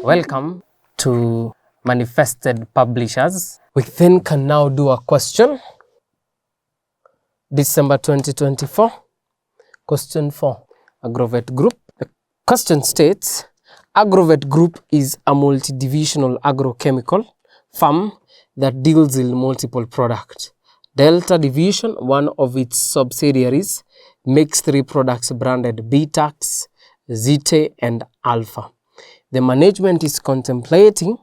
Welcome to Manifested Publishers. We then can now do a question. December 2024. Question 4. Agrovet Group. The question states, Agrovet Group is a multi-divisional agrochemical firm that deals in multiple products. Delta Division, one of its subsidiaries, makes 3 products branded Betax, Zite, and Alpha. The management is contemplating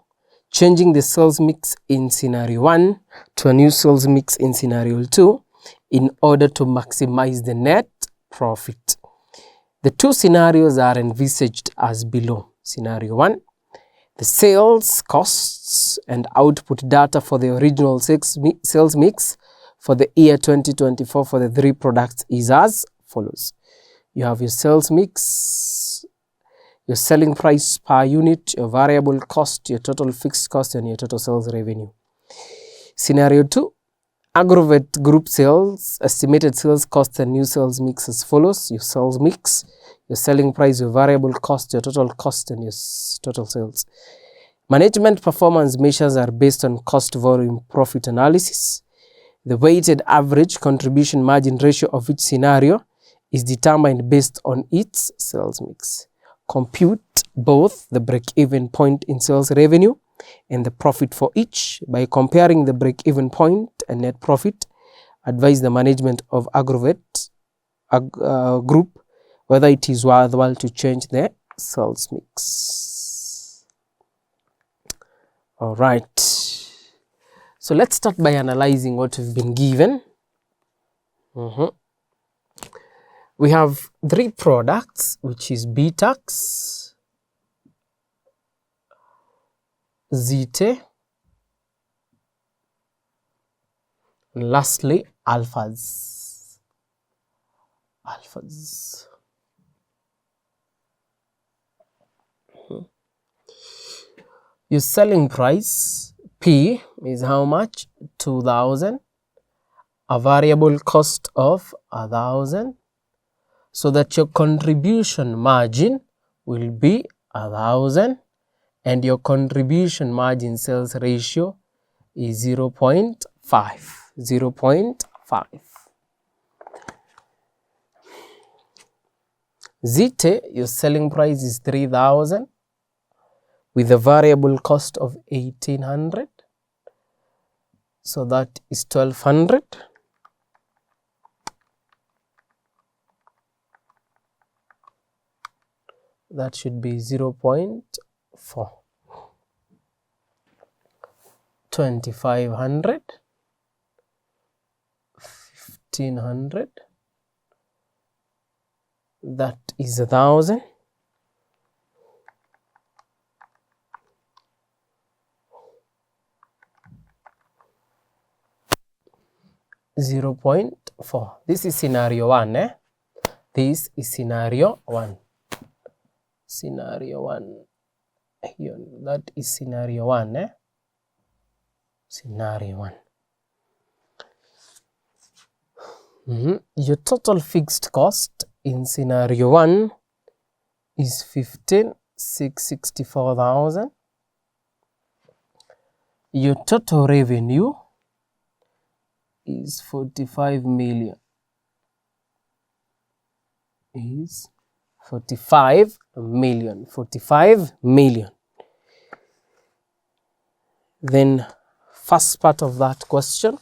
changing the sales mix in scenario 1 to a new sales mix in scenario 2 in order to maximize the net profit. The 2 scenarios are envisaged as below. Scenario 1, the sales costs and output data for the original sales mix for the year 2024 for the 3 products is as follows. You have your sales mix, your selling price per unit, your variable cost, your total fixed cost, and your total sales revenue. Scenario 2, Agrovet Group sales, estimated sales cost and new sales mix as follows. Your sales mix, your selling price, your variable cost, your total cost, and your total sales. Management performance measures are based on cost volume profit analysis. The weighted average contribution margin ratio of each scenario is determined based on its sales mix. Compute both the break-even point in sales revenue and the profit for each. By comparing the break-even point and net profit, advise the management of Agrovet Group whether it is worthwhile to change the sales mix. All right. So let's start by analyzing what we've been given. We have 3 products, which is Betax, Zite, and lastly Alphas. Your selling price P is how much? 2,000. A variable cost of 1,000. So that your contribution margin will be 1,000 and your contribution margin sales ratio is 0.5. Zite, your selling price is 3,000 with a variable cost of 1,800. So that is 1,200. That should be 0.4. 2,500, 1,500. That is 1,000. .4. This is scenario 1. This is scenario 1. Scenario 1. Here, that is scenario 1. Scenario 1. Your total fixed cost in scenario 1 is 15,664,000. Your total revenue is 45 million. Is 45 million. 45 million. Then first part of that question,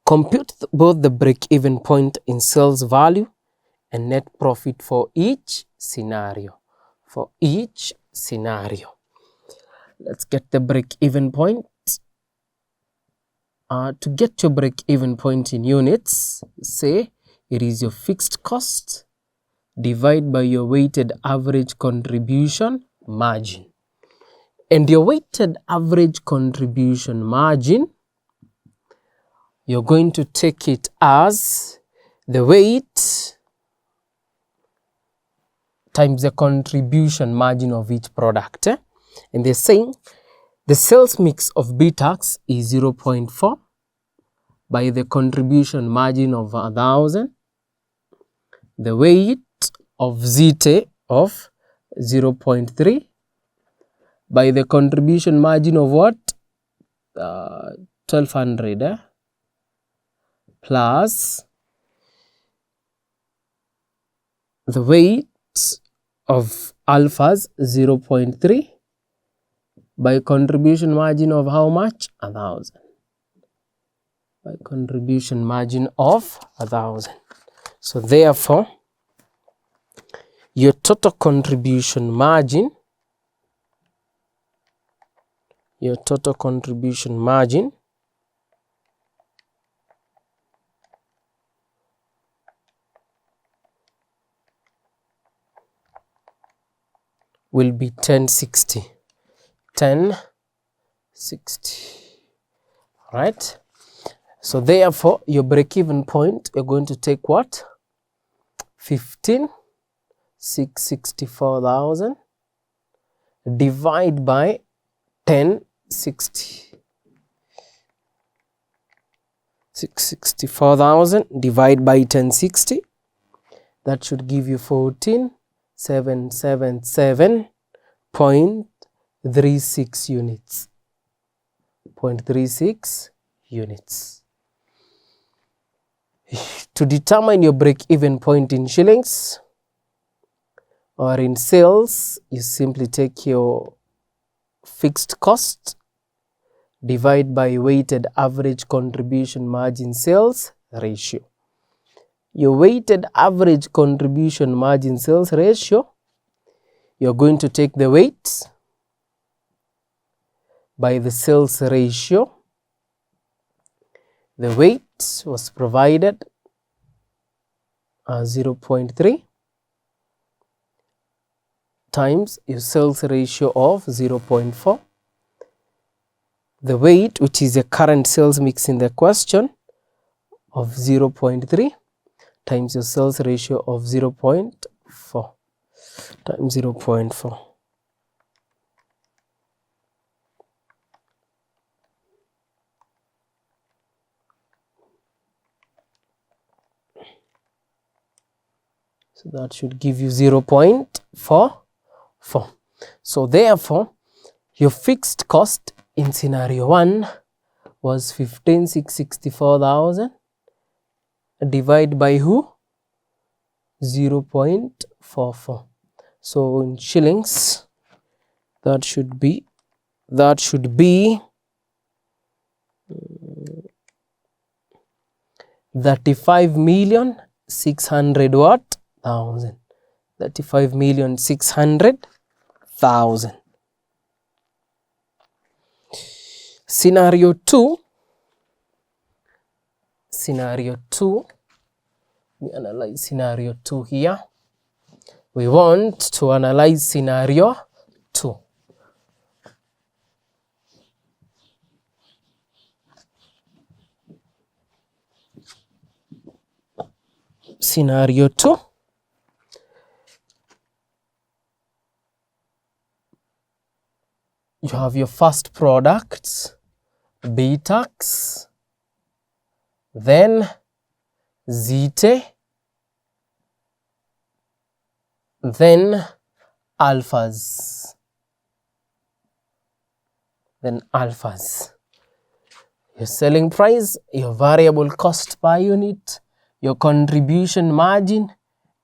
compute both the break-even point in sales value and net profit for each scenario. For each scenario. Let's get the break-even point. To get your break-even point in units, say it is your fixed cost divided by your weighted average contribution margin. And your weighted average contribution margin, you're going to take it as the weight times the contribution margin of each product. And they're saying the sales mix of Betax is 0.4 by the contribution margin of 1,000. The weight of Zite of 0.3 by the contribution margin of what? 1200 plus the weight of alphas 0.3 by contribution margin of how much? 1000. By contribution margin of 1000. So therefore, your total contribution margin will be 1060. 1060. Right? So therefore, your break-even point, you're going to take what? 15,664,000 divide by 1060. 664,000 divide by 1060. That should give you 14,777.36 units. 0.36 units. To determine your break-even point in shillings or in sales, you simply take your fixed cost divide by weighted average contribution margin sales ratio. Your weighted average contribution margin sales ratio, you're going to take the weight by the sales ratio. The weight was provided as 0.3 times your sales ratio of 0.4. The weight, which is the current sales mix in the question, of 0.3 times your sales ratio of 0.4 times 0.4. So that should give you 0.44. So therefore, your fixed cost in scenario 1 was 15,664,000 divided by who? 0.44. So in shillings, that should be 35,600,000 what? 35,600,000. Scenario 2, we analyze scenario 2 here. We want to analyze scenario 2. Scenario 2. You have your first product, B-tax, then Zite, then alphas. Your selling price, your variable cost per unit, your contribution margin,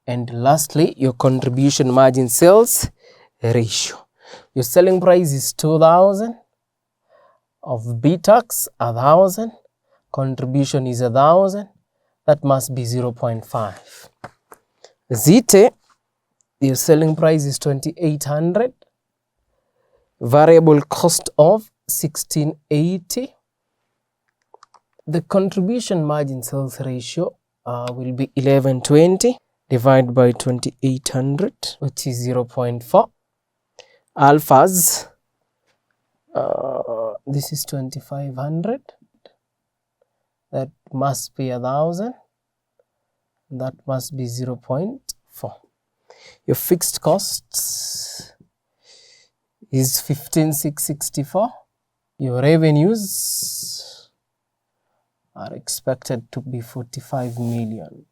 and lastly, your contribution margin sales ratio. Your selling price is 2,000, of B-tax 1,000, contribution is 1,000, that must be 0.5. Zite, your selling price is 2,800, variable cost of 1,680. The contribution margin sales ratio will be 1120 divided by 2,800, which is 0.4. Alphas, this is 2,500, that must be 1,000, that must be 0.4. Your fixed costs is 15,664. Your revenues are expected to be 45 million.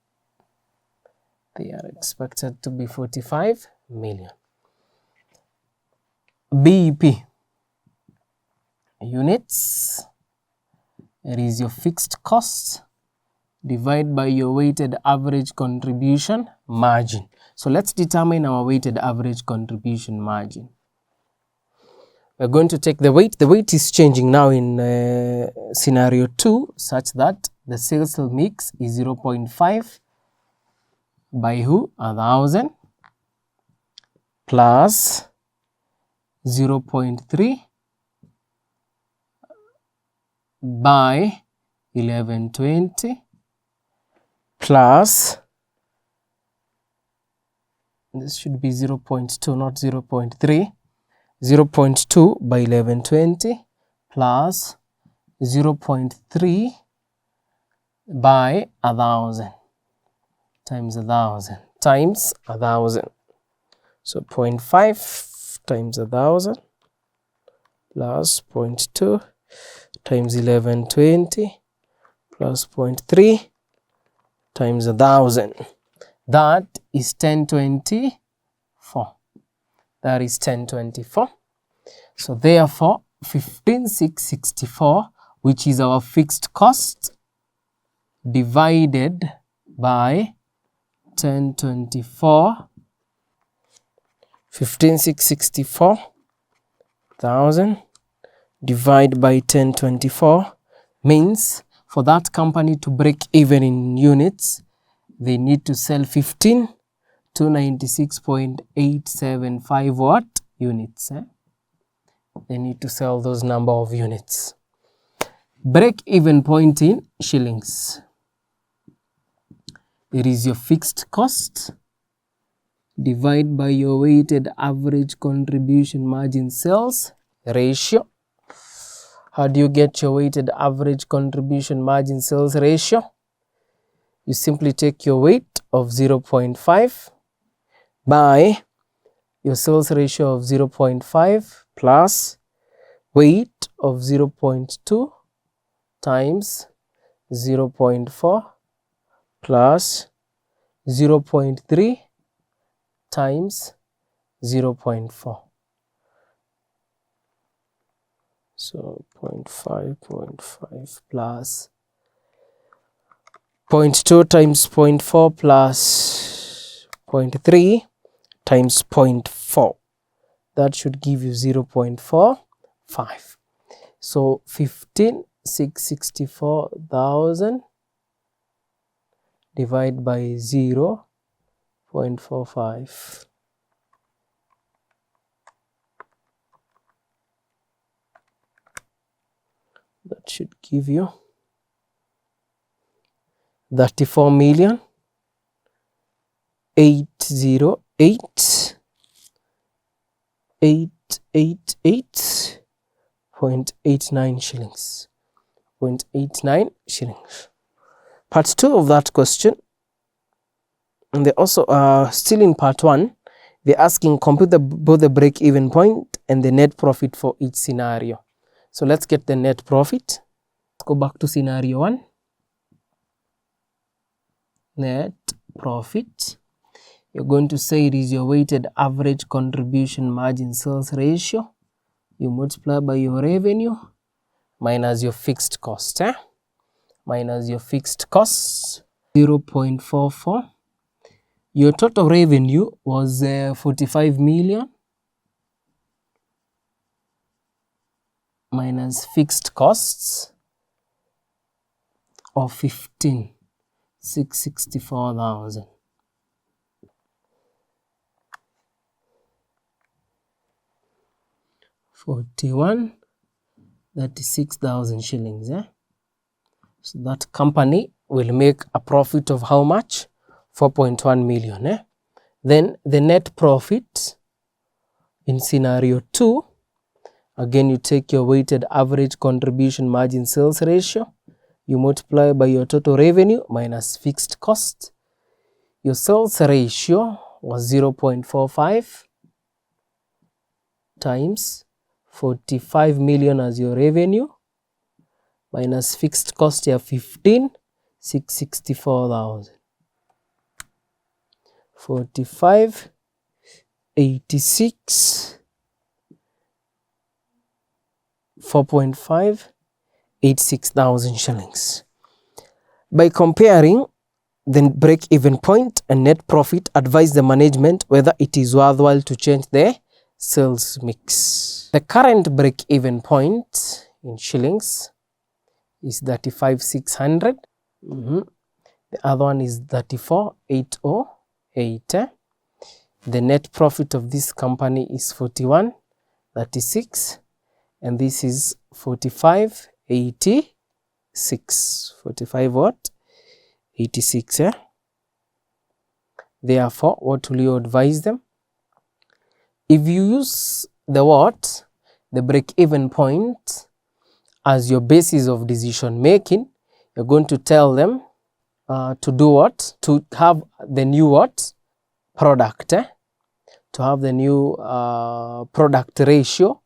They are expected to be 45 million. BP, units, it is your fixed cost, divide by your weighted average contribution margin. So let's determine our weighted average contribution margin. We're going to take the weight. The weight is changing now in scenario 2 such that the sales mix is 0.5 by who? 1000 plus 0.3 by 1120 plus, this should be 0.2 not 0.3, 0.2 by 1120 plus 0.3 by 1000 times 1000 times 1000. So 0.5 times 1000 plus 0.2 times 1120 plus 0.3 times 1000. That is 1024. That is 1024. So therefore 15,664, which is our fixed cost, divided by 1024, 15,664,000 divided by 1024 means for that company to break even in units, they need to sell 296.875 what? Units. They need to sell those number of units. Break even point in shillings. It is your fixed cost, divide by your weighted average contribution margin sales ratio. How do you get your weighted average contribution margin sales ratio? You simply take your weight of 0.5 by your sales ratio of 0.5 plus weight of 0.2 times 0.4 plus 0.3 times 0.4. So 0.5 plus 0.2 times 0.4 plus 0.3 times 0.4. That should give you 0.45. So 15,664,000 divided by 0.45. That should give you 34,808,888.89 shillings. 0.89 shillings. Part 2 of that question, and they also are still in part 1. They're asking compute both the break-even point and the net profit for each scenario. So let's get the net profit. Let's go back to scenario 1. Net profit. You're going to say it is your weighted average contribution margin sales ratio. You multiply by your revenue minus your fixed cost. Minus your fixed costs, 0.44. Your total revenue was 45 million minus fixed costs of 15,664,000. 41,36,000 shillings. So that company will make a profit of how much? 4.1 million. Then the net profit in scenario 2, again you take your weighted average contribution margin sales ratio, you multiply by your total revenue minus fixed cost. Your sales ratio was 0.45 times 45 million as your revenue minus fixed cost ya 15,664,000. 45,86 4.586,000 shillings. By comparing the break-even point and net profit, advise the management whether it is worthwhile to change the sales mix. The current break-even point in shillings is 35,600. The other one is 34,808. The net profit of this company is 41,36, and this is 45,86. 45 what? 86. Therefore, what will you advise them? If you use the what? The break-even point as your basis of decision making, you're going to tell them to do what? To have the new what? Product. To have the new product ratio.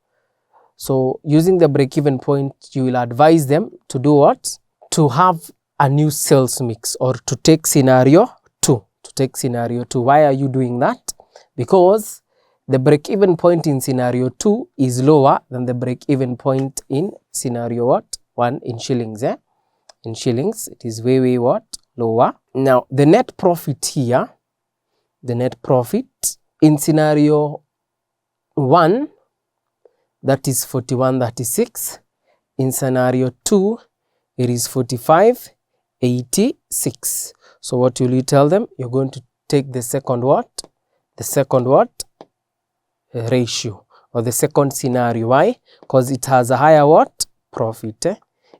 So using the break-even point, you will advise them to do what? To have a new sales mix, or to take scenario 2. To take scenario 2. Why are you doing that? Because the break-even point in scenario 2 is lower than the break-even point in scenario what? 1 in shillings. In shillings, it is way what? Lower. Now, the net profit here, the net profit in scenario 1, that is 41,36. In scenario 2, it is 45,86. So what will you tell them? You're going to take the second what? The second what? Ratio, or the second scenario. Why? Because it has a higher what? Profit.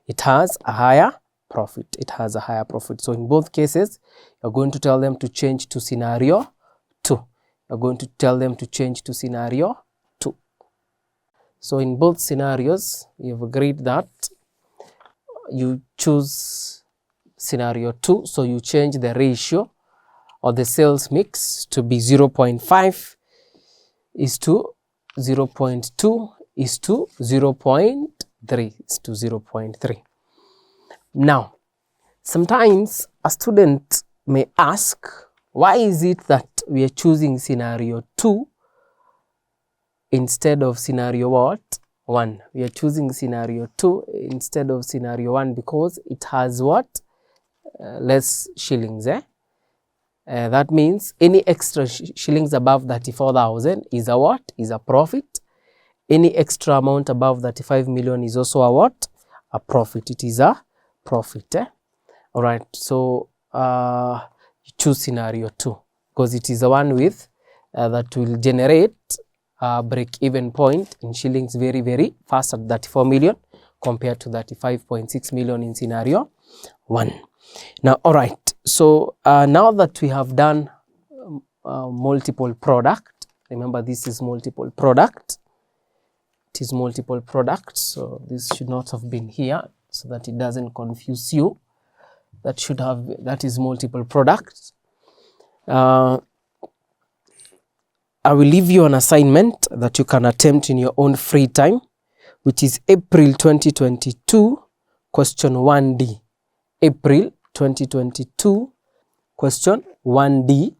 It has a higher profit. It has a higher profit. So in both cases, you're going to tell them to change to scenario 2. You're going to tell them to change to scenario 2. So in both scenarios, you've agreed that you choose scenario 2. So you change the ratio or the sales mix to be 0.5 is to 0.2 is to 0.3 is to 0.3. Now, sometimes a student may ask, why is it that we are choosing scenario 2 instead of scenario what? 1. We are choosing scenario 2 instead of scenario 1 because it has what? Less shillings. That means any extra shillings above 34,000 is a what? Is a profit. Any extra amount above 35 million is also a what? A profit. It is a profit. Alright, so you choose scenario 2 because it is the one with that will generate a break-even point in shillings very fast at 34 million compared to 35.6 million in scenario 1. Now, alright. So now that we have done multiple product, remember this is multiple product. It is multiple product, so this should not have been here so that it doesn't confuse you. That is multiple products. I will leave you an assignment that you can attempt in your own free time, which is April 2022, question 1D. April 2022, question 1D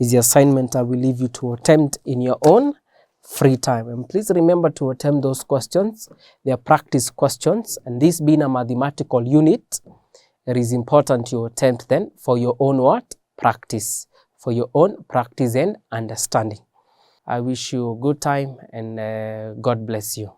is the assignment I will leave you to attempt in your own free time. And please remember to attempt those questions. They are practice questions, and this being a mathematical unit, it is important you attempt them for your own what? Practice. For your own practice and understanding. I wish you a good time, and God bless you.